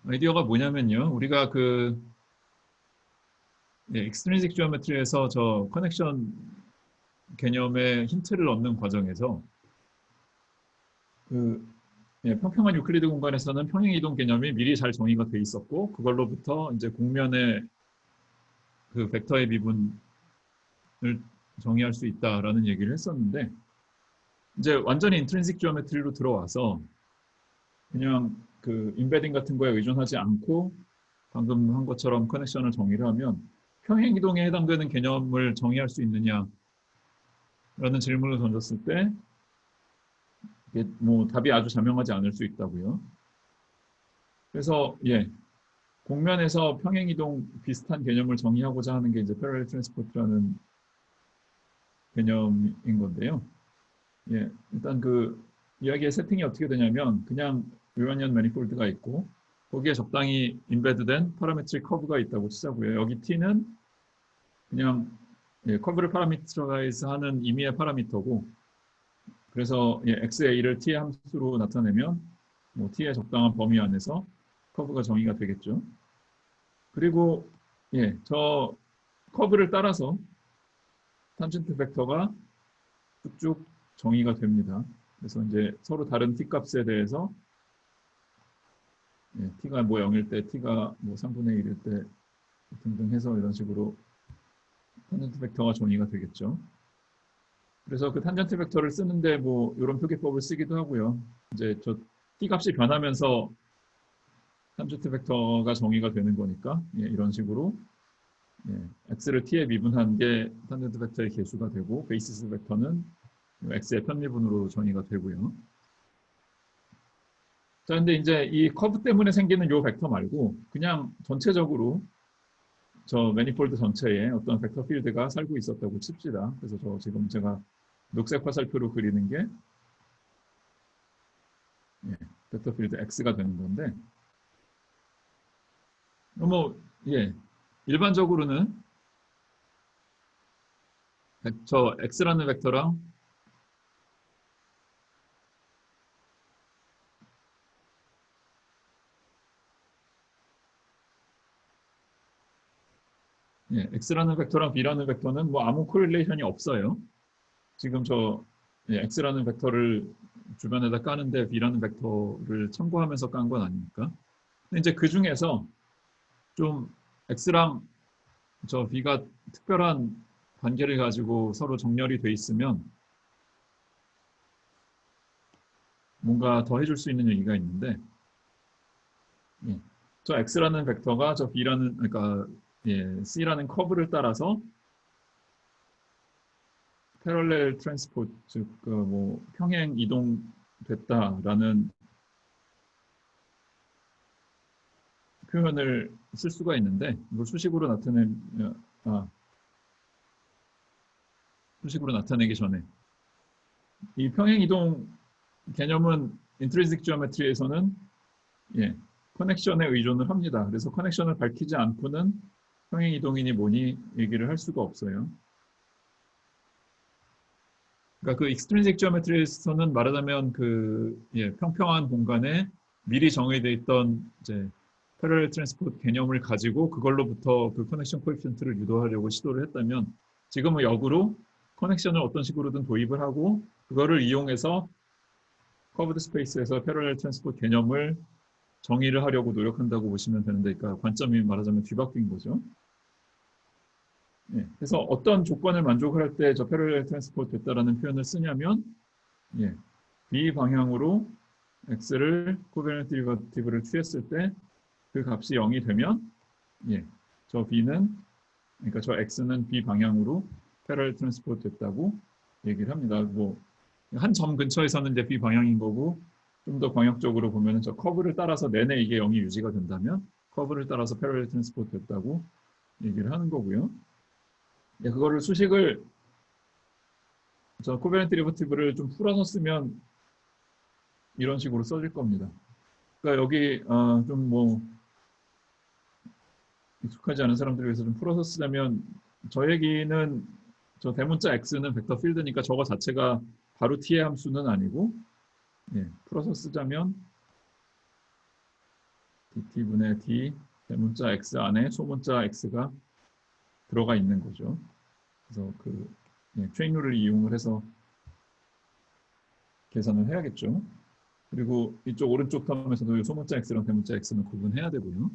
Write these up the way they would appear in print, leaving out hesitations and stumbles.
아이디어가 뭐냐면요. 우리가 그 익스트린식 지오메트리에서 저 커넥션 개념의 힌트를 얻는 과정에서 그 평평한 유클리드 공간에서는 평행 이동 개념이 미리 잘 정의가 돼 있었고 그걸로부터 이제 곡면의 그 벡터의 미분을 정의할 수 있다라는 얘기를 했었는데 이제 완전히 인트린식 지오메트리로 들어와서 그냥 그 인베딩 같은 거에 의존하지 않고 방금 한 것처럼 커넥션을 정의를 하면 평행 이동에 해당되는 개념을 정의할 수 있느냐라는 질문을 던졌을 때 이게 뭐 답이 아주 자명하지 않을 수 있다고요. 그래서 곡면에서 평행 이동 비슷한 개념을 정의하고자 하는 게 이제 패러렐 트랜스포트라는 개념인 건데요. 일단 그 이야기의 세팅이 어떻게 되냐면 그냥 유연연 매니폴드가 있고 거기에 적당히 인베드된 파라메트릭 커브가 있다고 치자고요. 여기 t는 그냥 커브를 파라미터라이즈하는 임의의 파라미터고 그래서 xa를 t의 함수로 나타내면 뭐 t의 적당한 범위 안에서 커브가 정의가 되겠죠. 그리고 저 커브를 따라서 탄젠트 벡터가 쭉쭉 정의가 됩니다. 그래서 이제 서로 다른 t 값에 대해서 t가 뭐 0일 때, t가 뭐 3분의 1일 때 등등 해서 이런 식으로 탄젠트 벡터가 정의가 되겠죠. 그래서 그 탄젠트 벡터를 쓰는데 뭐 이런 표기법을 쓰기도 하고요. 이제 저 t 값이 변하면서 탄젠트 벡터가 정의가 되는 거니까 이런 식으로 x를 t에 미분한 게 탄젠트 벡터의 개수가 되고 베이시스 벡터는 x의 편미분으로 정의가 되고요. 자, 근데 이제 이 커브 때문에 생기는 요 벡터 말고 그냥 전체적으로 저 매니폴드 전체에 어떤 벡터 필드가 살고 있었다고 칩시다. 그래서 저 지금 제가 녹색 화살표로 그리는 게 벡터 필드 x가 되는 건데 뭐 일반적으로는 저 x라는 벡터랑 x라는 벡터랑 b라는 벡터는 뭐 아무 코릴레이션이 없어요. 지금 저 x라는 벡터를 주변에다 까는데 b라는 벡터를 참고하면서 깐 건 아닙니까? 근데 이제 그 중에서 좀 x랑 저 b가 특별한 관계를 가지고 서로 정렬이 돼 있으면 뭔가 더 해줄 수 있는 얘기가 있는데 저 x라는 벡터가 저 b라는 그러니까 c라는 커브를 따라서 패럴렐 트랜스포트 즉 그 뭐 평행 이동됐다라는 표현을 쓸 수가 있는데 이걸 수식으로 수식으로 나타내기 전에 이 평행 이동 개념은 인트리식 지오메트리에서는 커넥션에 의존을 합니다. 그래서 커넥션을 밝히지 않고는 평행 이동이니 뭐니 얘기를 할 수가 없어요. 그러니까 그 익스트린식 지오메트리에서는 말하자면 그 평평한 공간에 미리 정해져 있던 이제 패러렐 트랜스포트 개념을 가지고 그걸로부터 그 커넥션 코에피션트를 유도하려고 시도를 했다면 지금은 역으로 커넥션을 어떤 식으로든 도입을 하고 그거를 이용해서 커브드 스페이스에서 패러렐 트랜스포트 개념을 정의를 하려고 노력한다고 보시면 되는데 그러니까 관점이 말하자면 뒤바뀐 거죠. 그래서 어떤 조건을 만족을 할 때 저 패러렐 트랜스포트 됐다라는 표현을 쓰냐면 B 방향으로 X를 코베넌트 디리버티브를 취했을 때 그 값이 0이 되면 저 B는 그러니까 저 X는 B 방향으로 패러렐 트랜스포트 됐다고 얘기를 합니다. 뭐 한 점 근처에서는 이제 B 방향인 거고 좀 더 광역적으로 보면 저 커브를 따라서 내내 이게 0이 유지가 된다면 커브를 따라서 패러렐 트랜스포트 됐다고 얘기를 하는 거고요. 그거를 수식을 저 코베넌트 디리버티브를 좀 풀어서 쓰면 이런 식으로 써질 겁니다. 그러니까 여기 좀 뭐 익숙하지 않은 사람들을 위해서 좀 풀어서 쓰자면 저 얘기는 저 대문자 x는 벡터 필드니까 저거 자체가 바로 t의 함수는 아니고 풀어서 쓰자면 dt분의 d 대문자 x 안에 소문자 x가 들어가 있는 거죠. 그래서 그 체인룰을 이용을 해서 계산을 해야겠죠. 그리고 이쪽 오른쪽 텀에서도 소문자 x랑 대문자 x는 구분해야 되고요.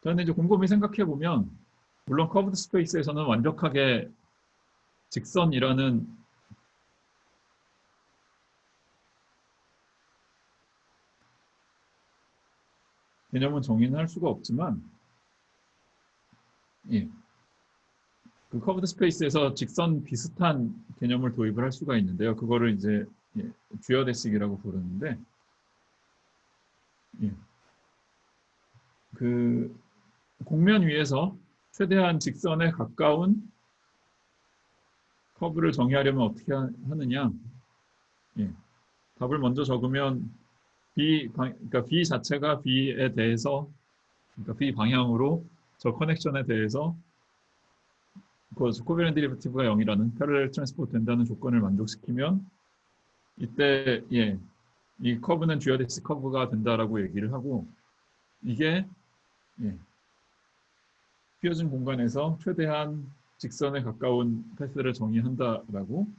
그런데 이제 곰곰이 생각해 보면 물론 커브드 스페이스에서는 완벽하게 직선이라는 개념은 정의는 할 수가 없지만, 예, 그 커브드 스페이스에서 직선 비슷한 개념을 도입을 할 수가 있는데요. 그거를 이제 듀어데식이라고 부르는데, 예, 그 곡면 위에서 최대한 직선에 가까운 커브를 정의하려면 어떻게 하느냐? 예, 답을 먼저 적으면 그러니까 B 자체가 B에 대해서, 그러니까 B 방향으로 저 커넥션에 대해서 코베런트 데리버티브가 0이라는 패러렐 트랜스포트 된다는 조건을 만족시키면 이때 이 커브는 듀어데식 커브가 된다라고 얘기를 하고, 이게 휘어진 공간에서 최대한 직선에 가까운 패스를 정의한다라고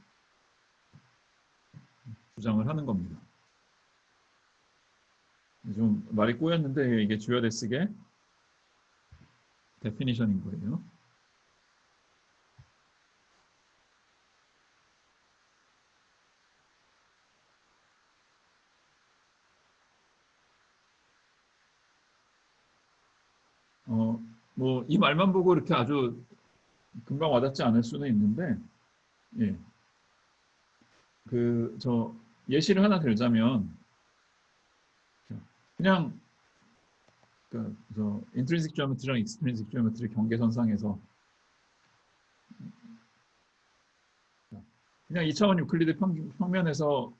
주장을 하는 겁니다. 좀 말이 꼬였는데 이게 듀어데식의 데피니션인 거예요. 뭐 이 말만 보고 이렇게 아주 금방 와닿지 않을 수는 있는데, 저 예시를 하나 들자면, 그냥 저 인트린식 지오메트리랑 익스트린식 지오메트리 경계선상에서 그냥 2차원 유클리드 평면에서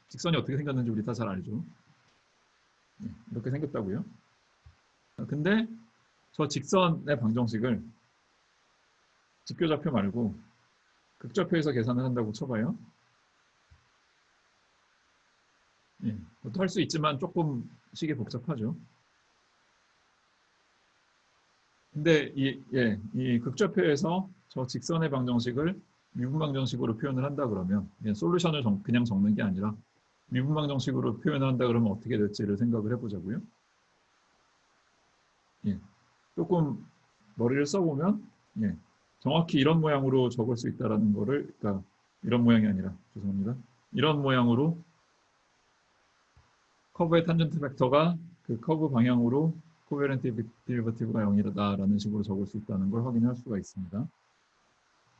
직선이 어떻게 생겼는지 우리 다 잘 알죠. 이렇게 생겼다고요. 근데 저 직선의 방정식을 직교좌표 말고 극좌표에서 계산을 한다고 쳐봐요. 그것도 할 수 있지만 조금 식이 복잡하죠. 근데 이 극좌표에서 저 직선의 방정식을 미분 방정식으로 표현을 한다 그러면 솔루션을 그냥 적는 게 아니라 미분 방정식으로 표현을 한다 그러면 어떻게 될지를 생각을 해보자고요. 조금 머리를 써보면 정확히 이런 모양으로 적을 수 있다라는 거를, 그러니까 이런 모양이 아니라 죄송합니다. 이런 모양으로 커브의 탄젠트 벡터가 그 커브 방향으로 코베런트 데리버티브가 0이다라는 식으로 적을 수 있다는 걸 확인할 수가 있습니다.